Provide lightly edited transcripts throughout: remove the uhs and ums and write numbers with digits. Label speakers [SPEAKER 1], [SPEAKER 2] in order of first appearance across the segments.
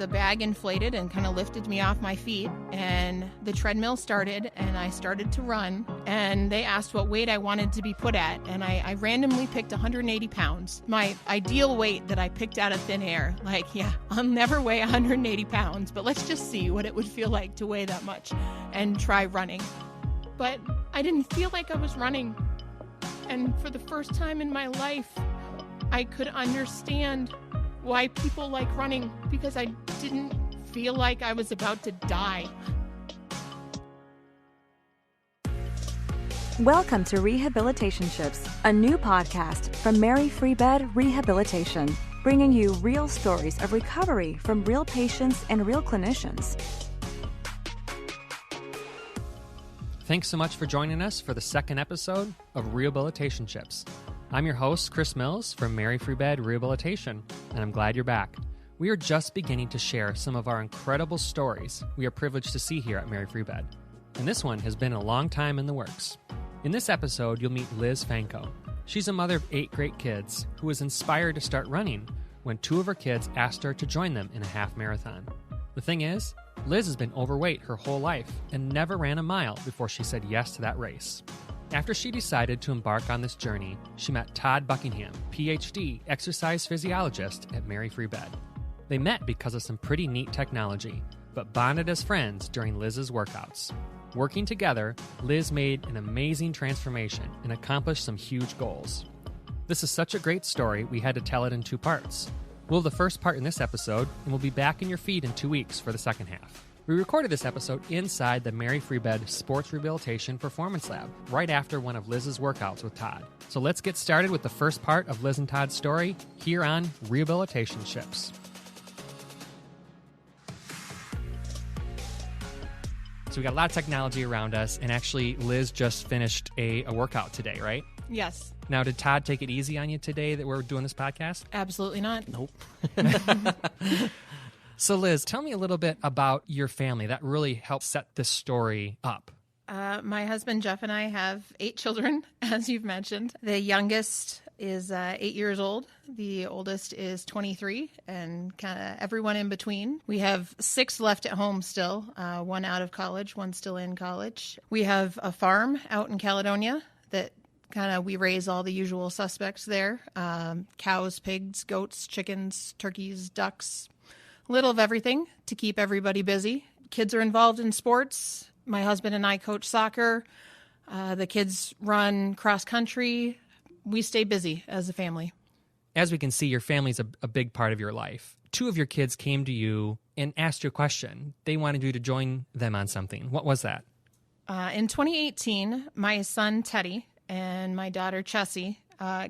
[SPEAKER 1] the bag inflated and kind of lifted me off my feet, and the treadmill started, and I started to run, and they asked what weight I wanted to be put at, and I randomly picked 180 pounds. My ideal weight that I picked out of thin air. Like, yeah, I'll never weigh 180 pounds, but let's just see what it would feel like to weigh that much and try running. But I didn't feel like I was running. And for the first time in my life, I could understand why people like running, because I didn't feel like I was about to die.
[SPEAKER 2] Welcome to Rehabilitationships, a new podcast from Mary Free Bed Rehabilitation, bringing you real stories of recovery from real patients and real clinicians.
[SPEAKER 3] Thanks so much for joining us for the second episode of Rehabilitationships. I'm your host, Chris Mills from Mary Free Bed Rehabilitation, and I'm glad you're back. We are just beginning to share some of our incredible stories we are privileged to see here at Mary Free Bed, and this one has been a long time in the works. In this episode, you'll meet Liz Fanco. She's a mother of 8 great kids who was inspired to start running when 2 of her kids asked her to join them in a half marathon. The thing is, Liz has been overweight her whole life and never ran a mile before she said yes to that race. After she decided to embark on this journey, she met Todd Buckingham, PhD, exercise physiologist at Mary Free Bed. They met because of some pretty neat technology, but bonded as friends during Liz's workouts. Working together, Liz made an amazing transformation and accomplished some huge goals. This is such a great story, we had to tell it in 2 parts. We'll have the first part in this episode, and we'll be back in your feed in 2 weeks for the second half. We recorded this episode inside the Mary Free Bed Sports Rehabilitation Performance Lab, right after one of Liz's workouts with Todd. So let's get started with the first part of Liz and Todd's story here on Rehabilitationships. So we got a lot of technology around us, and actually Liz just finished a workout today, right?
[SPEAKER 1] Yes.
[SPEAKER 3] Now, did Todd take it easy on you today that we're doing this podcast?
[SPEAKER 1] Absolutely not.
[SPEAKER 3] Nope. So, Liz, tell me a little bit about your family. That really helped set this story up.
[SPEAKER 1] My husband, Jeff, and I have 8 children, as you've mentioned. The youngest is 8 years old. The oldest is 23, and kind of everyone in between. We have 6 left at home still, 1 out of college, 1 still in college. We have a farm out in Caledonia that we raise all the usual suspects there. Cows, pigs, goats, chickens, turkeys, ducks, a little of everything to keep everybody busy. Kids are involved in sports. My husband and I coach soccer. The kids run cross country. We stay busy as a family.
[SPEAKER 3] As we can see, your family's a big part of your life. 2 of your kids came to you and asked you a question. They wanted you to join them on something. What was that?
[SPEAKER 1] In 2018, my son, Teddy, and my daughter, Chessie,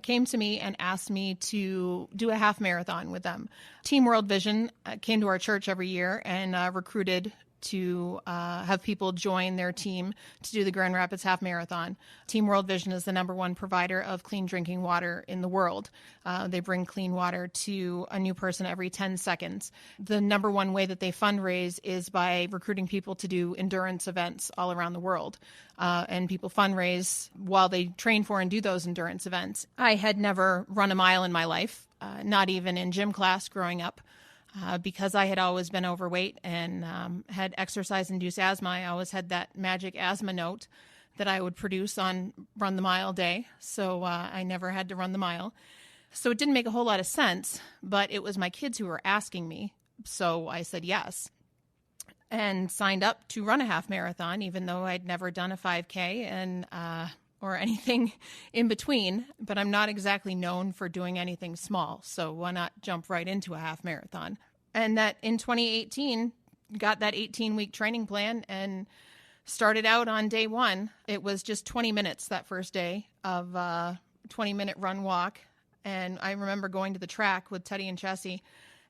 [SPEAKER 1] came to me and asked me to do a half marathon with them. Team World Vision came to our church every year and recruited to have people join their team to do the Grand Rapids Half Marathon. Team World Vision is the #1 provider of clean drinking water in the world. They bring clean water to a new person every 10 seconds. The #1 way that they fundraise is by recruiting people to do endurance events all around the world. And people fundraise while they train for and do those endurance events. I had never run a mile in my life, not even in gym class growing up. Because I had always been overweight and had exercise-induced asthma, I always had that magic asthma note that I would produce on Run the Mile day, so I never had to run the mile. So it didn't make a whole lot of sense, but it was my kids who were asking me, so I said yes and signed up to run a half marathon, even though I'd never done a 5K and or anything in between, but I'm not exactly known for doing anything small, so why not jump right into a half marathon? And that in 2018, got that 18-week training plan and started out on day 1. It was just 20 minutes that first day of 20-minute run walk, and I remember going to the track with Teddy and Chessie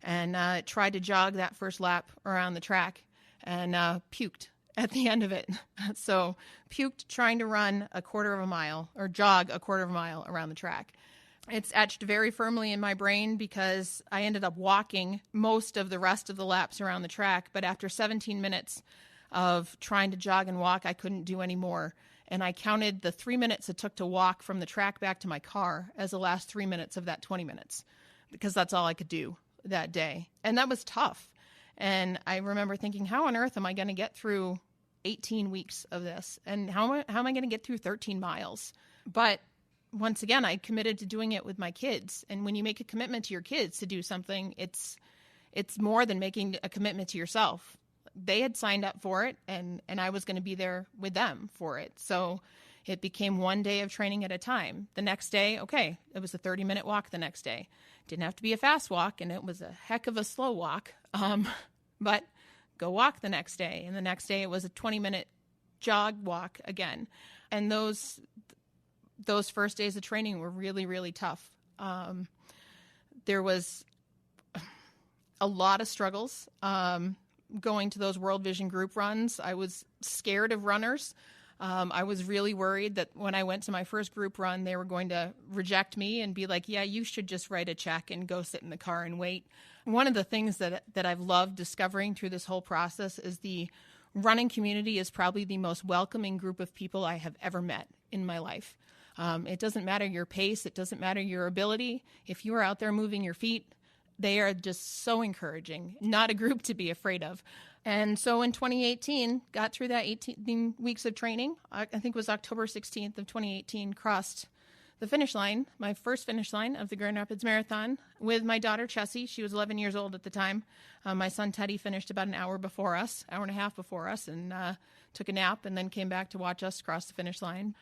[SPEAKER 1] and tried to jog that first lap around the track and puked at the end of it. So puked trying to run a quarter of a mile or jog a quarter of a mile around the track. It's etched very firmly in my brain because I ended up walking most of the rest of the laps around the track. But after 17 minutes of trying to jog and walk, I couldn't do any more. And I counted the 3 minutes it took to walk from the track back to my car as the last 3 minutes of that 20 minutes because that's all I could do that day. And that was tough. And I remember thinking, how on earth am I going to get through 18 weeks of this? And how am I going to get through 13 miles? But once again, I committed to doing it with my kids. And when you make a commitment to your kids to do something, it's more than making a commitment to yourself. They had signed up for it, and I was going to be there with them for it. So it became one day of training at a time. The next day, okay, it was a 30-minute walk the next day. Didn't have to be a fast walk, and it was a heck of a slow walk. But go walk the next day. And the next day it was a 20-minute jog walk again. And those first days of training were really, really tough. There was a lot of struggles going to those World Vision group runs. I was scared of runners. I was really worried that when I went to my first group run, they were going to reject me and be like, yeah, you should just write a check and go sit in the car and wait. One of the things that I've loved discovering through this whole process is the running community is probably the most welcoming group of people I have ever met in my life. It doesn't matter your pace. It doesn't matter your ability. If you are out there moving your feet, they are just so encouraging, not a group to be afraid of. And so in 2018, got through that 18 weeks of training. I think it was October 16th of 2018, crossed the finish line, my first finish line of the Grand Rapids Marathon with my daughter, Chessie. She was 11 years old at the time. My son, Teddy, finished about an hour and a half before us, and took a nap and then came back to watch us cross the finish line.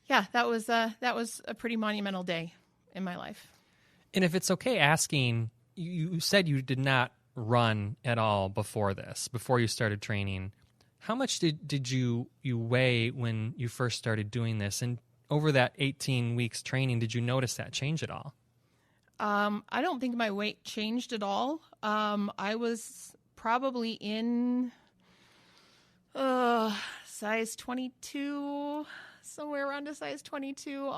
[SPEAKER 1] Yeah, that was a pretty monumental day in my life.
[SPEAKER 3] And if it's okay asking, you said you did not run at all before you started training. How much did you weigh when you first started doing this? And over that 18 weeks training, did you notice that change at all?
[SPEAKER 1] I don't think my weight changed at all. I was probably in size 22, somewhere around a size 22.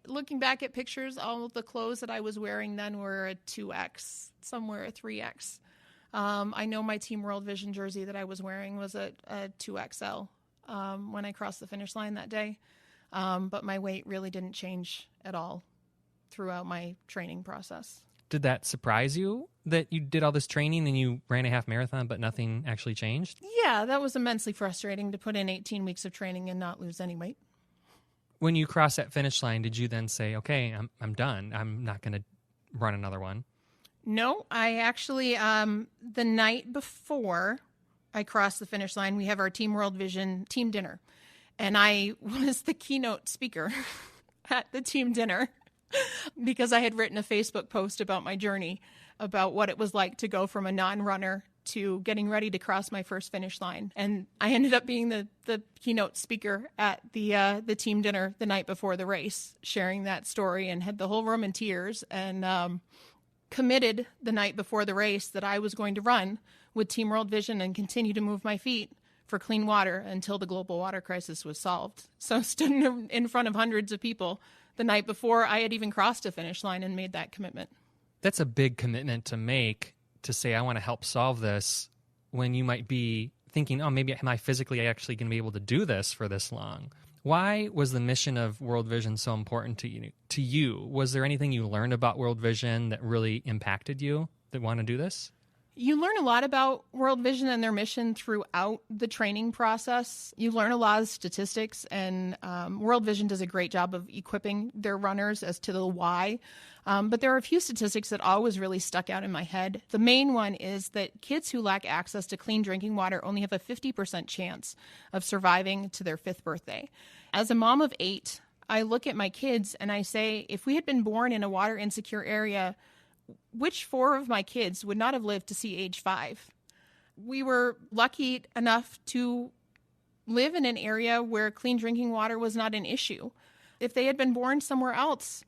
[SPEAKER 1] Looking back at pictures, all of the clothes that I was wearing then were a 2X, somewhere a 3X. I know my Team World Vision jersey that I was wearing was a 2XL when I crossed the finish line that day. But my weight really didn't change at all throughout my training process.
[SPEAKER 3] Did that surprise you that you did all this training and you ran a half marathon, but nothing actually changed?
[SPEAKER 1] Yeah, that was immensely frustrating to put in 18 weeks of training and not lose any weight.
[SPEAKER 3] When you crossed that finish line, did you then say, okay, I'm done. I'm not going to run another one?
[SPEAKER 1] No, I actually, the night before I crossed the finish line, we have our Team World Vision team dinner. And I was the keynote speaker at the team dinner because I had written a Facebook post about my journey, about what it was like to go from a non-runner to getting ready to cross my first finish line. And I ended up being the keynote speaker at the team dinner the night before the race, sharing that story, and had the whole room in tears, and committed the night before the race that I was going to run with Team World Vision and continue to move my feet for clean water until the global water crisis was solved. So I stood in front of hundreds of people the night before I had even crossed a finish line and made that commitment.
[SPEAKER 3] That's a big commitment to make, to say, I want to help solve this, when you might be thinking, oh, maybe am I physically actually going to be able to do this for this long? Why was the mission of World Vision so important to you? Was there anything you learned about World Vision that really impacted you that want to do this?
[SPEAKER 1] You learn a lot about World Vision and their mission throughout the training process. You learn a lot of statistics, and World Vision does a great job of equipping their runners as to the why. But there are a few statistics that always really stuck out in my head. The main one is that kids who lack access to clean drinking water only have a 50% chance of surviving to their 5th birthday. As a mom of 8, I look at my kids and I say, if we had been born in a water insecure area, which 4 of my kids would not have lived to see age 5? We were lucky enough to live in an area where clean drinking water was not an issue. If they had been born somewhere else,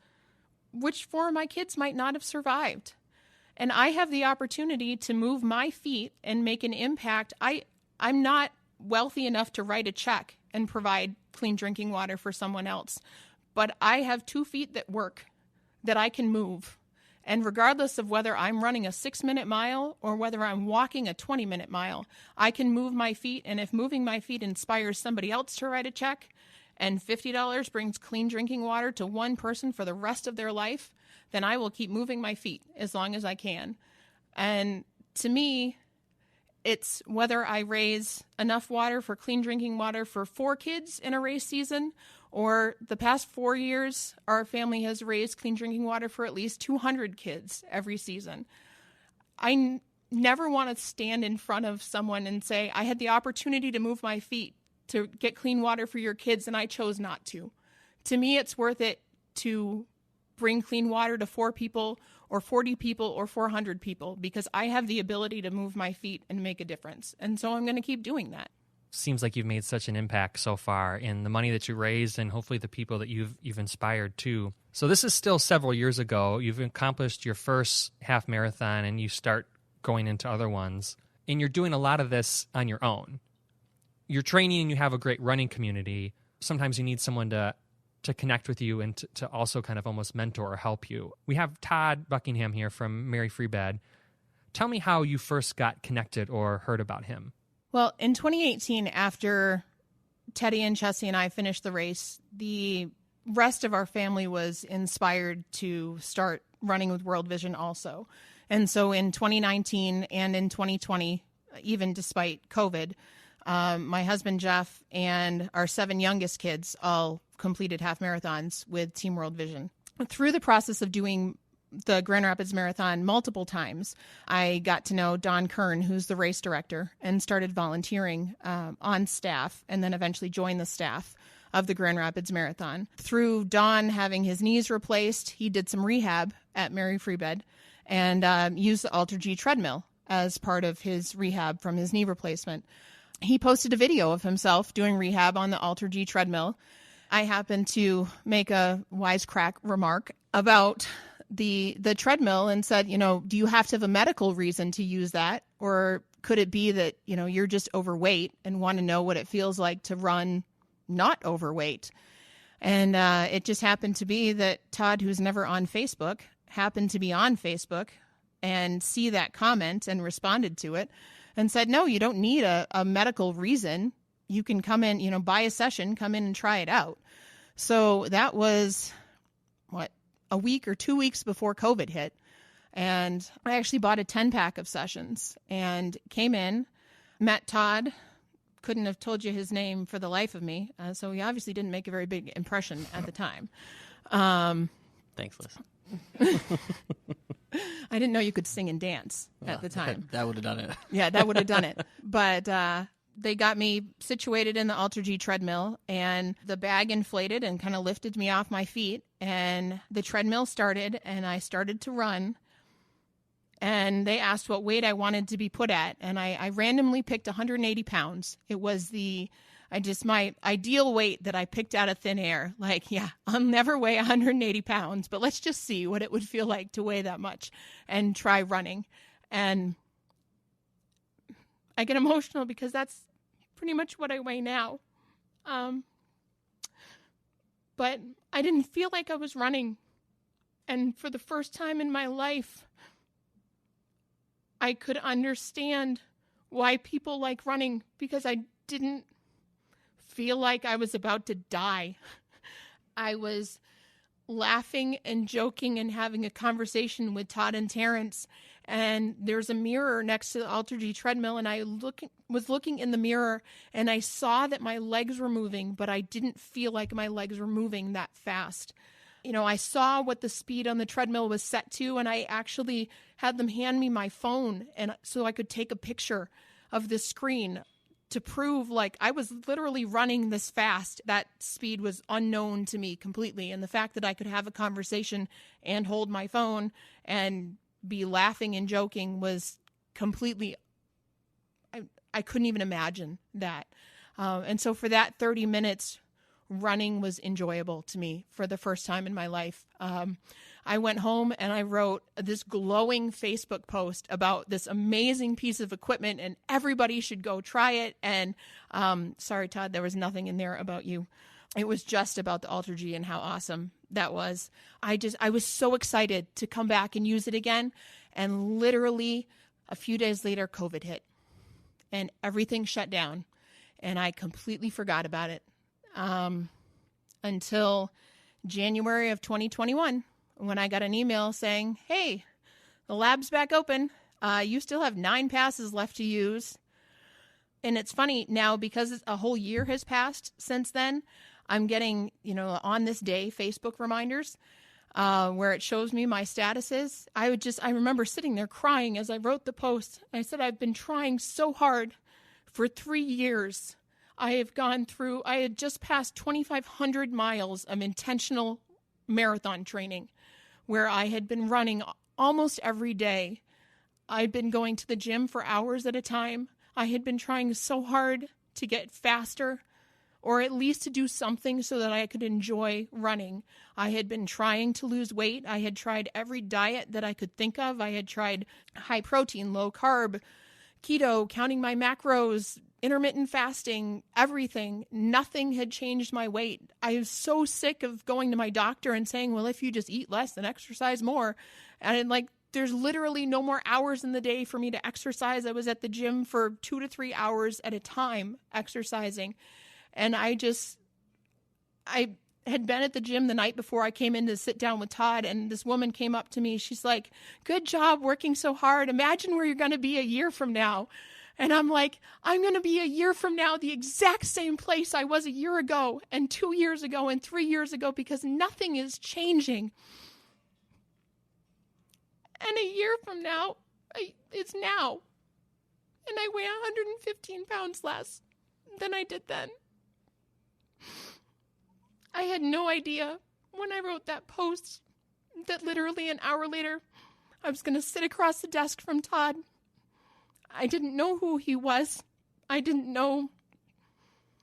[SPEAKER 1] which 4 of my kids might not have survived? And I have the opportunity to move my feet and make an impact. I'm not wealthy enough to write a check and provide clean drinking water for someone else, but I have 2 feet that work, that I can move. And regardless of whether I'm running a 6-minute mile or whether I'm walking a 20-minute mile, I can move my feet. And if moving my feet inspires somebody else to write a check, and $50 brings clean drinking water to one person for the rest of their life, then I will keep moving my feet as long as I can. And to me, It's whether I raise enough water for clean drinking water for 4 kids in a race season, or the past 4 years, our family has raised clean drinking water for at least 200 kids every season. I never want to stand in front of someone and say, I had the opportunity to move my feet to get clean water for your kids, and I chose not to. To me, it's worth it to bring clean water to 4 people or 40 people or 400 people because I have the ability to move my feet and make a difference. And so I'm going to keep doing that.
[SPEAKER 3] Seems like you've made such an impact so far in the money that you raised and hopefully the people that you've inspired too. So this is still several years ago. You've accomplished your first half marathon and you start going into other ones. And you're doing a lot of this on your own. You're training and you have a great running community. Sometimes you need someone to connect with you and to also kind of almost mentor or help you. We have Todd Buckingham here from Mary Free Bed. Tell me how you first got connected or heard about him.
[SPEAKER 1] Well, in 2018, after Teddy and Chessie and I finished the race, the rest of our family was inspired to start running with World Vision also. And so in 2019 and in 2020, even despite COVID, my husband, Jeff, and our 7 youngest kids all completed half marathons with Team World Vision. Through the process of doing the Grand Rapids Marathon multiple times, I got to know Don Kern, who's the race director, and started volunteering on staff and then eventually joined the staff of the Grand Rapids Marathon. Through Don having his knees replaced, he did some rehab at Mary Free Bed and used the AlterG treadmill as part of his rehab from his knee replacement. He posted a video of himself doing rehab on the AlterG treadmill. I happened to make a wisecrack remark about the treadmill and said, do you have to have a medical reason to use that? Or could it be that, you're just overweight and want to know what it feels like to run not overweight? And it just happened to be that Todd, who's never on Facebook, happened to be on Facebook and see that comment and responded to it and said, no, you don't need a medical reason. You can come in, buy a session, come in and try it out. So that was, a week or 2 weeks before COVID hit. And I actually bought a 10-pack of sessions and came in, met Todd, couldn't have told you his name for the life of me. So he obviously didn't make a very big impression at the time.
[SPEAKER 4] Thanks, Liz.
[SPEAKER 1] I didn't know you could sing and dance at the time.
[SPEAKER 4] That would have done it.
[SPEAKER 1] Yeah, that would have done it. But they got me situated in the AlterG treadmill, and the bag inflated and kind of lifted me off my feet, and the treadmill started, and I started to run. And they asked what weight I wanted to be put at, and I randomly picked 180 pounds. It was my ideal weight that I picked out of thin air. I'll never weigh 180 pounds, but let's just see what it would feel like to weigh that much and try running. And I get emotional because that's pretty much what I weigh now. But I didn't feel like I was running. And for the first time in my life, I could understand why people like running, because I didn't feel like I was about to die. I was laughing and joking and having a conversation with Todd and Terrence, and there's a mirror next to the AlterG treadmill, and I was looking in the mirror, and I saw that my legs were moving, but I didn't feel like my legs were moving that fast. I saw what the speed on the treadmill was set to, and I actually had them hand me my phone and so I could take a picture of the screen to prove I was literally running this fast. That speed was unknown to me completely. And the fact that I could have a conversation and hold my phone and be laughing and joking was completely, I couldn't even imagine that. And so for that 30 minutes, running was enjoyable to me for the first time in my life. I went home and I wrote this glowing Facebook post about this amazing piece of equipment and everybody should go try it. And sorry, Todd, there was nothing in there about you. It was just about the AlterG and how awesome that was. I was so excited to come back and use it again. And literally a few days later, COVID hit and everything shut down. And I completely forgot about it until January of 2021. When I got an email saying, hey, the lab's back open. You still have 9 passes left to use. And it's funny now because a whole year has passed since then. I'm getting, on this day, Facebook reminders where it shows me my statuses. I remember sitting there crying as I wrote the post. I said, I've been trying so hard for 3 years. I had just passed 2,500 miles of intentional marathon training where I had been running almost every day. I'd been going to the gym for hours at a time. I had been trying so hard to get faster, or at least to do something so that I could enjoy running. I had been trying to lose weight. I had tried every diet that I could think of. I had tried high protein, low carb, keto, counting my macros, intermittent fasting, everything. Nothing had changed my weight. I was so sick of going to my doctor and saying, well, if you just eat less and exercise more. And there's literally no more hours in the day for me to exercise. I was at the gym for 2 to 3 hours at a time exercising. And I had been at the gym the night before I came in to sit down with Todd, and this woman came up to me. She's like, good job working so hard. Imagine where you're going to be a year from now. And I'm like, I'm going to be a year from now the exact same place I was a year ago and 2 years ago and 3 years ago, because nothing is changing. And a year from now, it's now. And I weigh 115 pounds less than I did then. I had no idea when I wrote that post that literally an hour later, I was going to sit across the desk from Todd. I didn't know who he was. I didn't know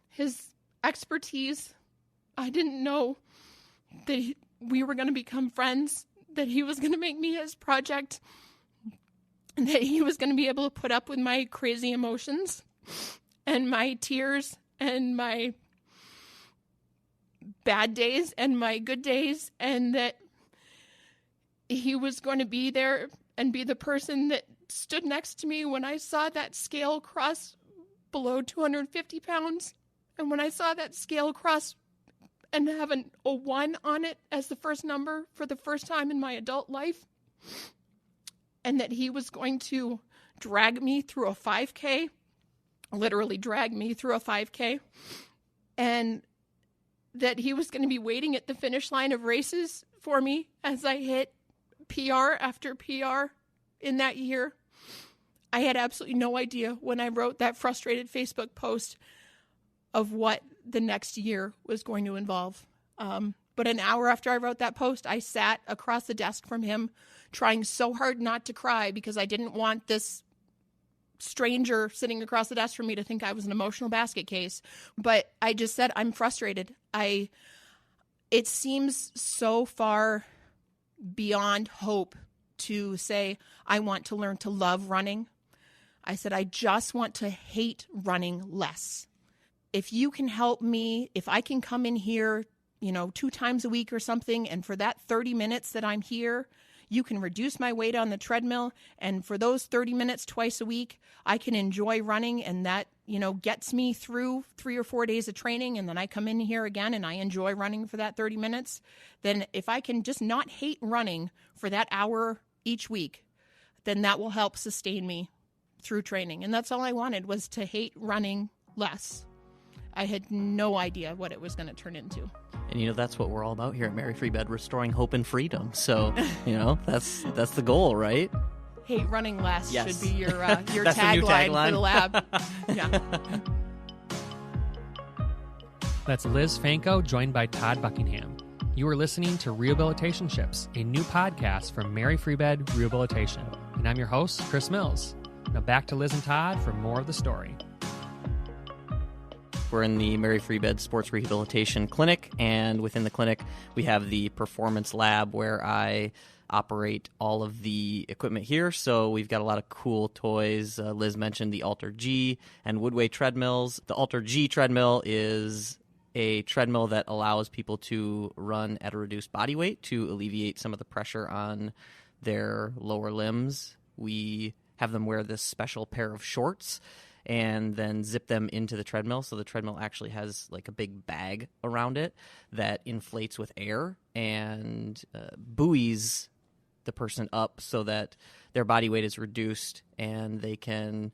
[SPEAKER 1] his expertise. I didn't know that we were going to become friends, that he was going to make me his project, and that he was going to be able to put up with my crazy emotions and my tears and my bad days and my good days, and that he was going to be there and be the person that stood next to me when I saw that scale cross below 250 pounds. And when I saw that scale cross and have a 1 on it as the first number for the first time in my adult life, and that he was going to drag me through a 5K, literally drag me through a 5K, and that he was going to be waiting at the finish line of races for me as I hit PR after PR in that year. I had absolutely no idea when I wrote that frustrated Facebook post of what the next year was going to involve. But an hour after I wrote that post, I sat across the desk from him trying so hard not to cry because I didn't want this stranger sitting across the desk from me to think I was an emotional basket case. But I just said, I'm frustrated. It seems so far beyond hope to say, I want to learn to love running. I said, I just want to hate running less. If you can help me, if I can come in here, 2 times a week or something, and for that 30 minutes that I'm here, you can reduce my weight on the treadmill, and for those 30 minutes twice a week, I can enjoy running, and that, gets me through 3 or 4 days of training, and then I come in here again and I enjoy running for that 30 minutes, then if I can just not hate running for that hour each week, then that will help sustain me through training. And that's all I wanted, was to hate running less. I had no idea what it was going to turn into.
[SPEAKER 4] And that's what we're all about here at Mary Free Bed, restoring hope and freedom. So, that's the goal, right?
[SPEAKER 1] Hate running less
[SPEAKER 4] yes.
[SPEAKER 1] should be your tagline for the lab. Yeah.
[SPEAKER 3] That's Liz Fanco, joined by Todd Buckingham. You are listening to Rehabilitationships, a new podcast from Mary Free Bed Rehabilitation. And I'm your host, Chris Mills. Now back to Liz and Todd for more of the story.
[SPEAKER 4] We're in the Mary Free Bed Sports Rehabilitation Clinic, and within the clinic, we have the Performance Lab where I operate all of the equipment here. So we've got a lot of cool toys. Liz mentioned the Alter G and Woodway treadmills. The Alter G treadmill is a treadmill that allows people to run at a reduced body weight to alleviate some of the pressure on their lower limbs. We have them wear this special pair of shorts and then zip them into the treadmill. So the treadmill actually has like a big bag around it that inflates with air, and buoys the person up so that their body weight is reduced and they can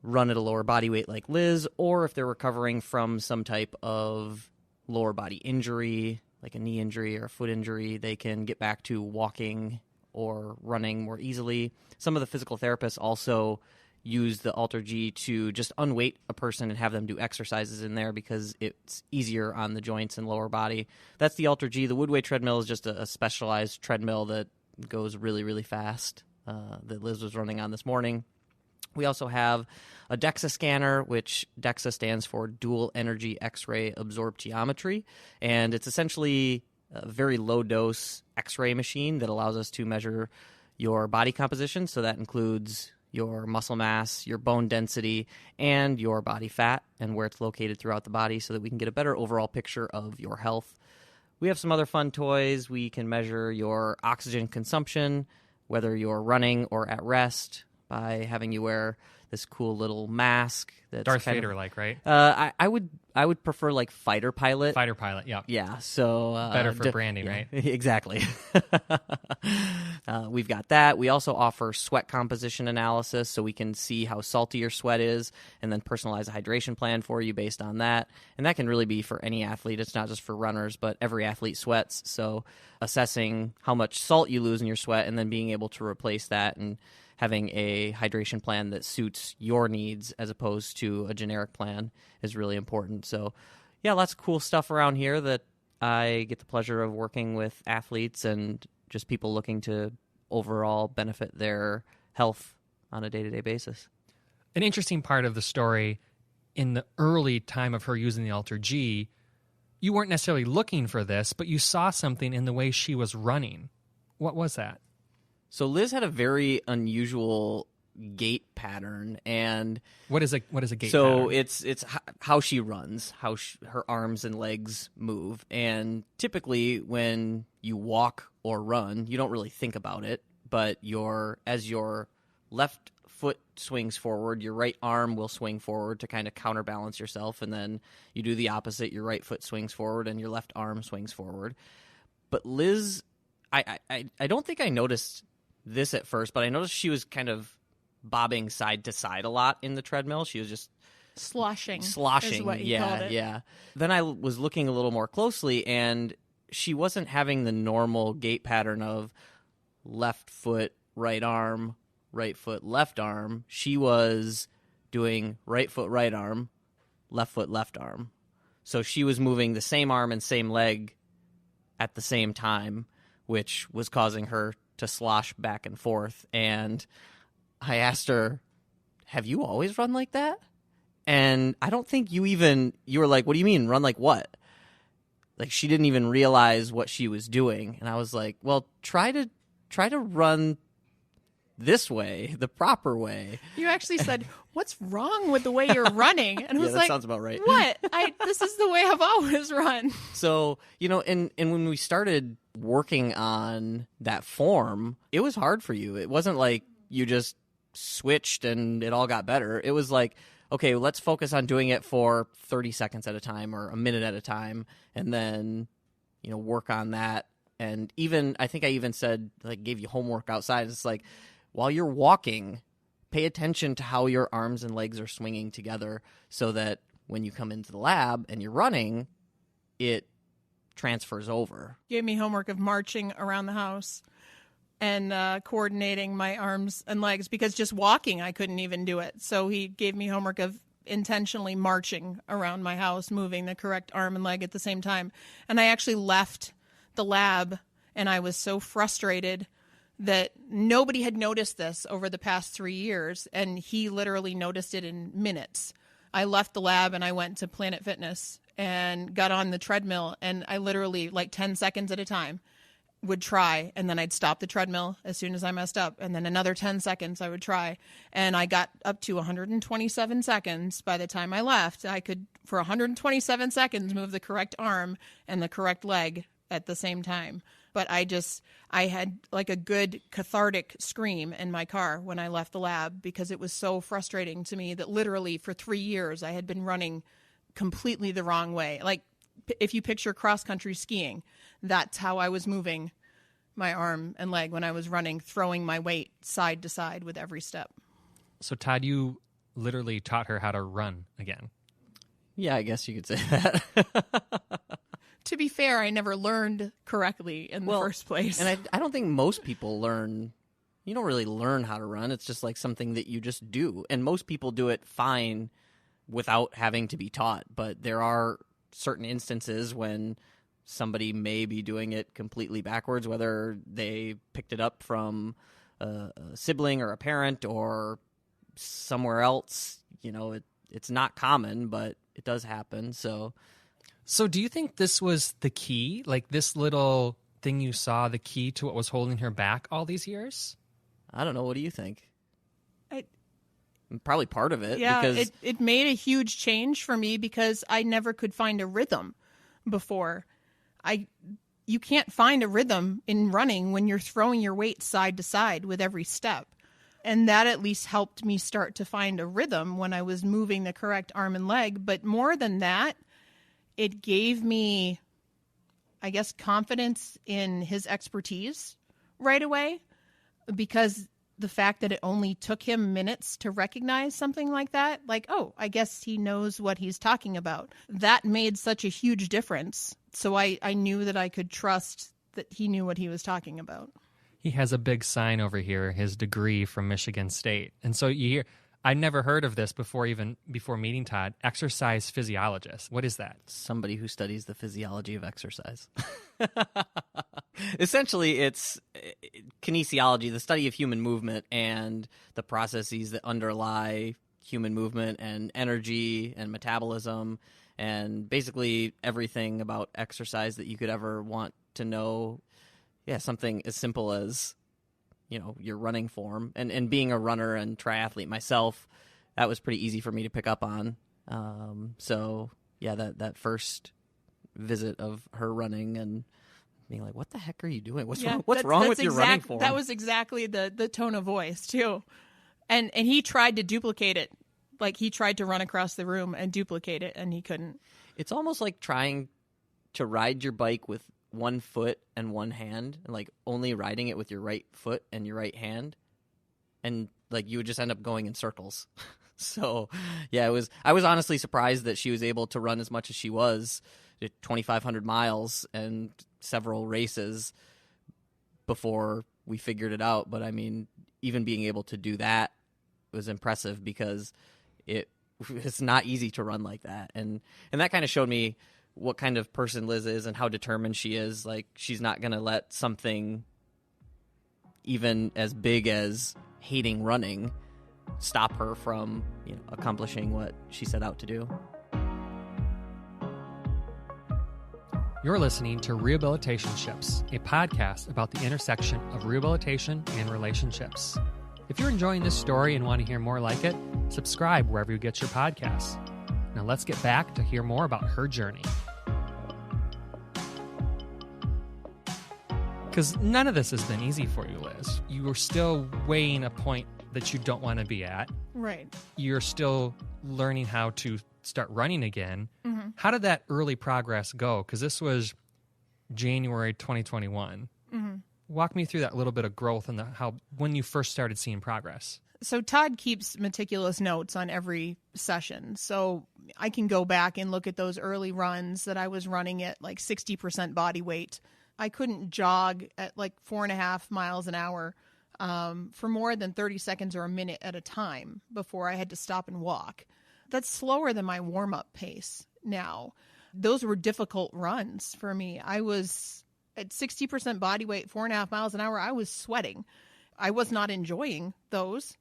[SPEAKER 4] run at a lower body weight like Liz, or if they're recovering from some type of lower body injury, like a knee injury or a foot injury, they can get back to walking or running more easily. Some of the physical therapists also use the AlterG to just unweight a person and have them do exercises in there because it's easier on the joints and lower body. That's the AlterG. The Woodway treadmill is just a specialized treadmill that goes really, really fast that Liz was running on this morning. We also have a DEXA scanner, which DEXA stands for Dual Energy X-ray Absorptiometry, and it's essentially a very low-dose X-ray machine that allows us to measure your body composition. So that includes your muscle mass, your bone density, and your body fat and where it's located throughout the body so that we can get a better overall picture of your health. We have some other fun toys. We can measure your oxygen consumption, whether you're running or at rest, by having you wear this cool little mask. That's
[SPEAKER 3] Darth Vader-like, right?
[SPEAKER 4] I would prefer like fighter pilot.
[SPEAKER 3] Fighter pilot, yeah.
[SPEAKER 4] Yeah, so
[SPEAKER 3] better for branding, right?
[SPEAKER 4] Exactly. We've got that. We also offer sweat composition analysis, so we can see how salty your sweat is, and then personalize a hydration plan for you based on that. And that can really be for any athlete. It's not just for runners, but every athlete sweats. So assessing how much salt you lose in your sweat, and then being able to replace that and having a hydration plan that suits your needs as opposed to a generic plan is really important. So, yeah, lots of cool stuff around here that I get the pleasure of working with athletes and just people looking to overall benefit their health on a day-to-day basis.
[SPEAKER 3] An interesting part of the story, in the early time of her using the AlterG, you weren't necessarily looking for this, but you saw something in the way she was running. What was that?
[SPEAKER 4] So Liz had a very unusual gait pattern, and
[SPEAKER 3] what is a gait pattern?
[SPEAKER 4] So it's how she runs, how her arms and legs move. And typically, when you walk or run, you don't really think about it. But as your left foot swings forward, your right arm will swing forward to kind of counterbalance yourself, and then you do the opposite. Your right foot swings forward, and your left arm swings forward. But Liz, I don't think I noticed this at first, but I noticed she was kind of bobbing side to side a lot in the treadmill. She was just
[SPEAKER 1] sloshing is what he
[SPEAKER 4] yeah
[SPEAKER 1] called it.
[SPEAKER 4] Yeah. Then I was looking a little more closely, and she wasn't having the normal gait pattern of left foot, right arm, right foot, left arm. She was doing right foot, right arm, left foot, left arm. So she was moving the same arm and same leg at the same time, which was causing her to slosh back and forth. And I asked her, have you always run like that? And I don't think you were like, what do you mean, run like what? Like, she didn't even realize what she was doing. And I was like, well, try to run this way, the proper way.
[SPEAKER 1] You actually said, what's wrong with the way you're running? And I was
[SPEAKER 4] that
[SPEAKER 1] like,
[SPEAKER 4] sounds about right.
[SPEAKER 1] What? This is the way I've always run.
[SPEAKER 4] So, and when we started working on that form, it was hard for you. It wasn't like you just switched and it all got better. It was like, okay, let's focus on doing it for 30 seconds at a time or a minute at a time, and then, work on that. And I think I even said, like, gave you homework outside. It's like, while you're walking, pay attention to how your arms and legs are swinging together so that when you come into the lab and you're running, it transfers over.
[SPEAKER 1] Gave me homework of marching around the house and coordinating my arms and legs, because just walking, I couldn't even do it. So he gave me homework of intentionally marching around my house, moving the correct arm and leg at the same time. And I actually left the lab, and I was so frustrated that nobody had noticed this over the past 3 years, and he literally noticed it in minutes. I left the lab and I went to Planet Fitness and got on the treadmill, and I literally, like 10 seconds at a time, would try, and then I'd stop the treadmill as soon as I messed up, and then another 10 seconds I would try, and I got up to 127 seconds. By the time I left, I could, for 127 seconds, move the correct arm and the correct leg at the same time. But I had like a good cathartic scream in my car when I left the lab, because it was so frustrating to me that literally for 3 years I had been running completely the wrong way. Like, if you picture cross-country skiing, that's how I was moving my arm and leg when I was running, throwing my weight side to side with every step.
[SPEAKER 3] So, Todd, you literally taught her how to run again.
[SPEAKER 4] Yeah, I guess you could say that.
[SPEAKER 1] To be fair, I never learned correctly in the first place.
[SPEAKER 4] And I don't think most people learn. You don't really learn how to run. It's just like something that you just do. And most people do it fine without having to be taught. But there are certain instances when somebody may be doing it completely backwards, whether they picked it up from a sibling or a parent or somewhere else. You know, it's not common, but it does happen. So
[SPEAKER 3] do you think this was the key? Like this little thing you saw, the key to what was holding her back all these years?
[SPEAKER 4] I don't know. What do you think? Probably part of it.
[SPEAKER 1] Yeah,
[SPEAKER 4] because
[SPEAKER 1] it made a huge change for me because I never could find a rhythm before. You can't find a rhythm in running when you're throwing your weight side to side with every step. And that at least helped me start to find a rhythm when I was moving the correct arm and leg. But more than that, it gave me, I guess, confidence in his expertise right away, because the fact that it only took him minutes to recognize something like that, like, oh, I guess he knows what he's talking about. That made such a huge difference. So I knew that I could trust that he knew what he was talking about.
[SPEAKER 3] He has a big sign over here, his degree from Michigan State. And so you hear, I'd never heard of this before meeting Todd, exercise physiologist. What is that?
[SPEAKER 4] Somebody who studies the physiology of exercise. Essentially, it's kinesiology, the study of human movement and the processes that underlie human movement and energy and metabolism and basically everything about exercise that you could ever want to know. Yeah, something as simple as, you know, your running form. And being a runner and triathlete myself, that was pretty easy for me to pick up on. So, yeah, that first visit of her running and being like, what the heck are you doing? What's wrong with your running form?
[SPEAKER 1] That was exactly the tone of voice, too. And he tried to duplicate it. Like, he tried to run across the room and duplicate it, and he couldn't.
[SPEAKER 4] It's almost like trying to ride your bike with one foot and one hand, and like only riding it with your right foot and your right hand, and like you would just end up going in circles. So yeah, I was honestly surprised that she was able to run as much as she was, 2,500 miles and several races before we figured it out. But I mean, even being able to do that was impressive because it's not easy to run like that, and that kind of showed me what kind of person Liz is and how determined she is. Like, she's not going to let something even as big as hating running stop her from, you know, accomplishing what she set out to do.
[SPEAKER 3] You're listening to Rehabilitationships, a podcast about the intersection of rehabilitation and relationships. If you're enjoying this story and want to hear more like it, subscribe wherever you get your podcasts. Now let's get back to hear more about her journey. Because none of this has been easy for you, Liz. You are still weighing a point that you don't want to be at.
[SPEAKER 1] Right.
[SPEAKER 3] You're still learning how to start running again.
[SPEAKER 1] Mm-hmm.
[SPEAKER 3] How did that early progress go? Because this was January 2021.
[SPEAKER 1] Mm-hmm.
[SPEAKER 3] Walk me through that little bit of growth and when you first started seeing progress.
[SPEAKER 1] So Todd keeps meticulous notes on every session. So I can go back and look at those early runs that I was running at like 60% body weight. I couldn't jog at like 4.5 miles an hour for more than 30 seconds or a minute at a time before I had to stop and walk. That's slower than my warm-up pace now. Those were difficult runs for me. I was at 60% body weight, 4.5 miles an hour. I was sweating. I was not enjoying those.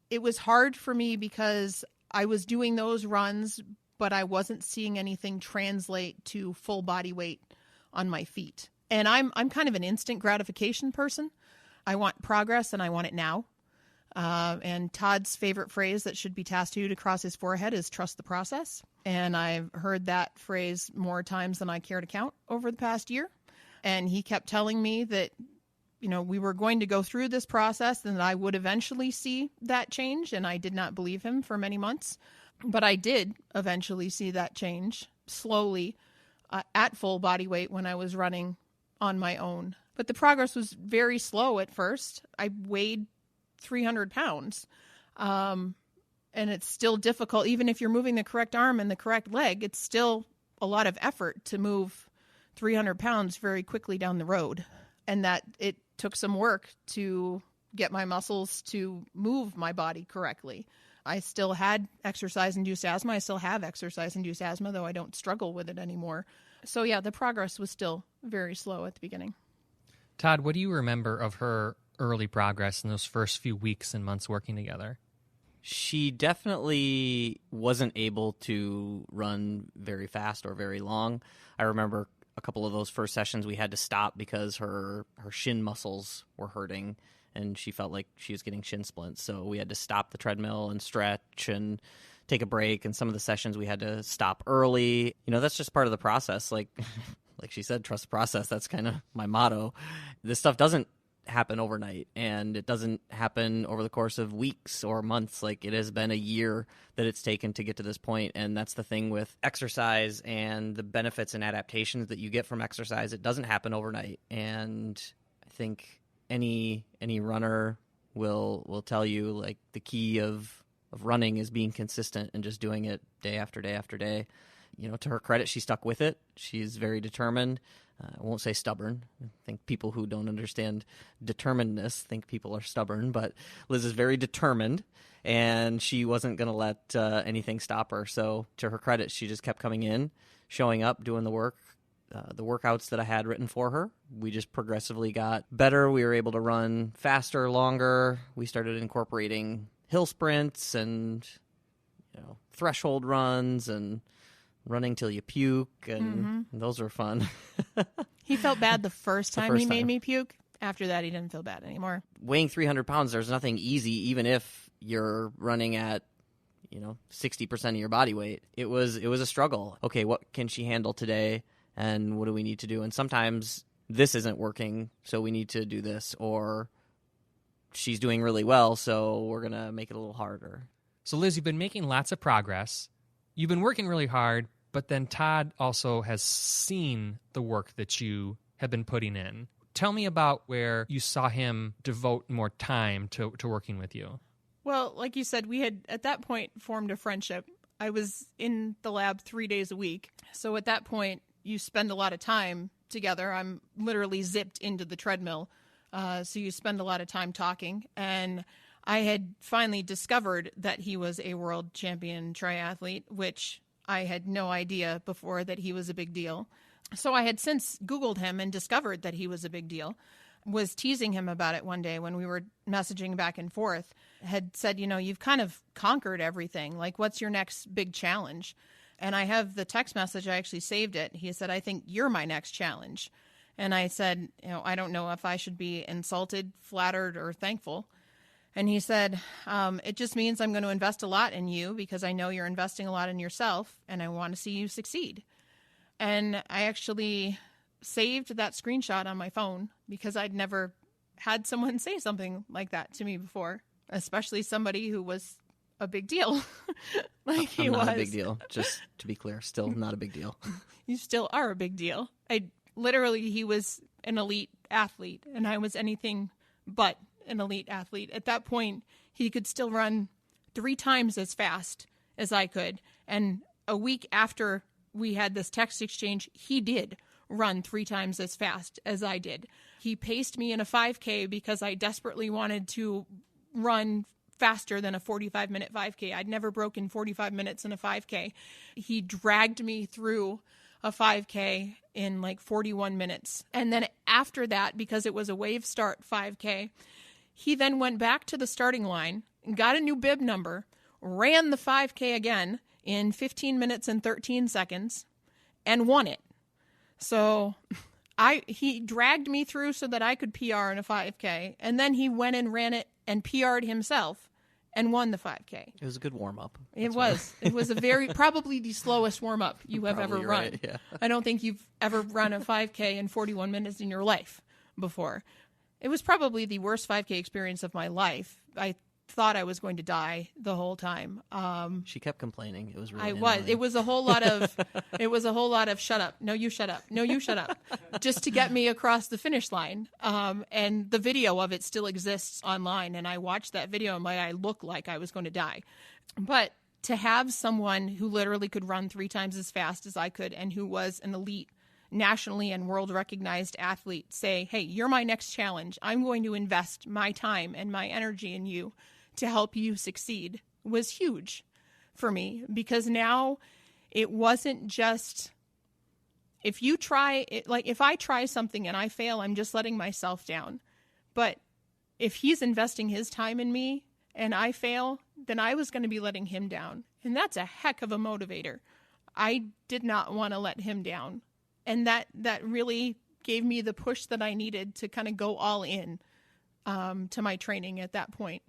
[SPEAKER 1] It was hard for me because I was doing those runs, but I wasn't seeing anything translate to full body weight on my feet. And I'm kind of an instant gratification person. I want progress and I want it now. And Todd's favorite phrase that should be tattooed across his forehead is trust the process. And I've heard that phrase more times than I care to count over the past year. And he kept telling me that, you know, we were going to go through this process and that I would eventually see that change. And I did not believe him for many months. But I did eventually see that change slowly at full body weight when I was running on my own. But the progress was very slow at first. I weighed 300 pounds. And it's still difficult. Even if you're moving the correct arm and the correct leg, it's still a lot of effort to move 300 pounds very quickly down the road. And that it took some work to get my muscles to move my body correctly. I still had exercise-induced asthma. I still have exercise-induced asthma, though I don't struggle with it anymore. So yeah, the progress was still very slow at the beginning.
[SPEAKER 3] Todd, what do you remember of her early progress in those first few weeks and months working together?
[SPEAKER 4] She definitely wasn't able to run very fast or very long. I remember a couple of those first sessions we had to stop because her shin muscles were hurting and she felt like she was getting shin splints. So we had to stop the treadmill and stretch and take a break. And some of the sessions we had to stop early. You know, that's just part of the process. Like she said, trust the process. That's kind of my motto. This stuff doesn't happen overnight, and it doesn't happen over the course of weeks or months. Like, it has been a year that it's taken to get to this point. And that's the thing with exercise and the benefits and adaptations that you get from exercise. It doesn't happen overnight. And I think any runner will tell you, like, the key of running is being consistent and just doing it day after day after day. You know, to her credit, she stuck with it. She's very determined. I won't say stubborn. I think people who don't understand determinedness think people are stubborn, but Liz is very determined, and she wasn't going to let anything stop her. So to her credit, she just kept coming in, showing up, doing the work. The workouts that I had written for her, we just progressively got better. We were able to run faster, longer. We started incorporating hill sprints and, you know, threshold runs and running till you puke, and those were fun.
[SPEAKER 1] He felt bad the first time he made me puke. After that, he didn't feel bad anymore.
[SPEAKER 4] Weighing 300 pounds, there's nothing easy, even if you're running at, 60% of your body weight. It was a struggle. Okay, what can she handle today, and what do we need to do? And sometimes this isn't working, so we need to do this, or she's doing really well, so we're going to make it a little harder.
[SPEAKER 3] So, Liz, you've been making lots of progress. You've been working really hard, but then Todd also has seen the work that you have been putting in. Tell me about where you saw him devote more time to working with you.
[SPEAKER 1] Well, like you said, we had at that point formed a friendship. I was in the lab 3 days a week. So at that point, you spend a lot of time together. I'm literally zipped into the treadmill. So you spend a lot of time talking. And I had finally discovered that he was a world champion triathlete, which I had no idea before that he was a big deal. So I had since Googled him and discovered that he was a big deal. Was teasing him about it one day when we were messaging back and forth. Had said, you've kind of conquered everything. Like, what's your next big challenge? And I have the text message. I actually saved it. He said, I think you're my next challenge. And I said, I don't know if I should be insulted, flattered, or thankful. And he said, it just means I'm going to invest a lot in you because I know you're investing a lot in yourself and I want to see you succeed. And I actually saved that screenshot on my phone because I'd never had someone say something like that to me before, especially somebody who was a big deal. Like he was.
[SPEAKER 4] Not a big deal. Just to be clear, still not a big deal.
[SPEAKER 1] You still are a big deal. He was an elite athlete and I was anything but an elite athlete. At that point, he could still run 3 times as fast as I could. And a week after we had this text exchange, he did run 3 times as fast as I did. He paced me in a 5K because I desperately wanted to run faster than a 45-minute 5K. I'd never broken 45 minutes in a 5K. He dragged me through a 5K in like 41 minutes. And then after that, because it was a wave start 5K, he then went back to the starting line, got a new bib number, ran the 5K again in 15 minutes and 13 seconds, and won it. So he dragged me through so that I could PR in a 5K, and then he went and ran it and PR'd himself and won the 5K.
[SPEAKER 4] It was a good warm-up.
[SPEAKER 1] It was. It was probably the slowest warm-up you have ever run.
[SPEAKER 4] Right, yeah.
[SPEAKER 1] I don't think you've ever run a 5K in 41 minutes in your life before. It was probably the worst 5K experience of my life. I thought I was going to die the whole time.
[SPEAKER 4] She kept complaining. It was really
[SPEAKER 1] annoying. It was a whole lot of shut up. No, you shut up. No, you shut up. Just to get me across the finish line. And the video of it still exists online. And I watched that video and I looked like I was going to die. But to have someone who literally could run 3 times as fast as I could and who was an elite, nationally and world recognized athlete say, hey, you're my next challenge. I'm going to invest my time and my energy in you to help you succeed was huge for me, because now it wasn't just if you try it, like if I try something and I fail, I'm just letting myself down. But if he's investing his time in me and I fail, then I was going to be letting him down. And that's a heck of a motivator. I did not want to let him down. And that really gave me the push that I needed to kind of go all in to my training at that point.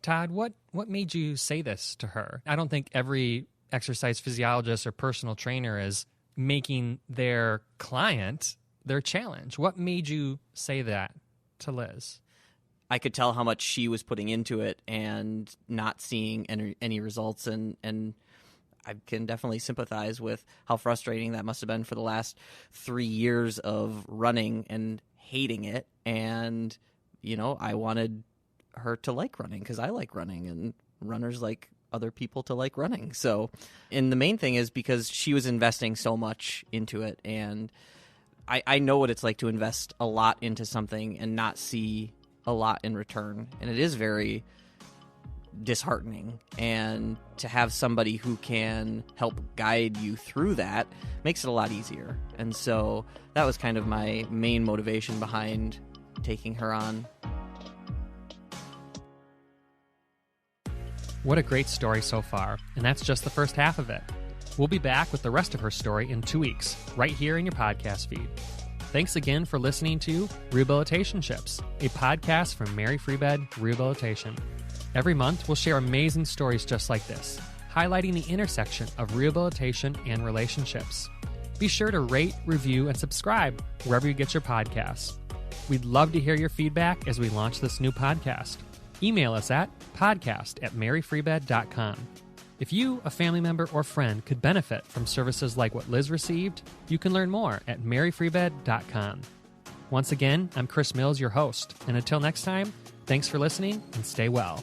[SPEAKER 3] Todd, what made you say this to her? I don't think every exercise physiologist or personal trainer is making their client their challenge. What made you say that to Liz?
[SPEAKER 4] I could tell how much she was putting into it and not seeing any results, and I can definitely sympathize with how frustrating that must have been for the last 3 years of running and hating it. And, I wanted her to like running because I like running and runners like other people to like running. So, and the main thing is because she was investing so much into it, and I know what it's like to invest a lot into something and not see a lot in return. And it is very disheartening, and to have somebody who can help guide you through that makes it a lot easier. And so that was kind of my main motivation behind taking her on.
[SPEAKER 3] What a great story so far, and that's just the first half of it. We'll be back with the rest of her story in 2 weeks, right here in your podcast feed. Thanks again for listening to Rehabilitationships, a podcast from Mary Free Bed Rehabilitation. Every month, we'll share amazing stories just like this, highlighting the intersection of rehabilitation and relationships. Be sure to rate, review, and subscribe wherever you get your podcasts. We'd love to hear your feedback as we launch this new podcast. Email us at podcast@maryfreebed.com. If you, a family member, or friend could benefit from services like what Liz received, you can learn more at maryfreebed.com. Once again, I'm Chris Mills, your host, and until next time, thanks for listening and stay well.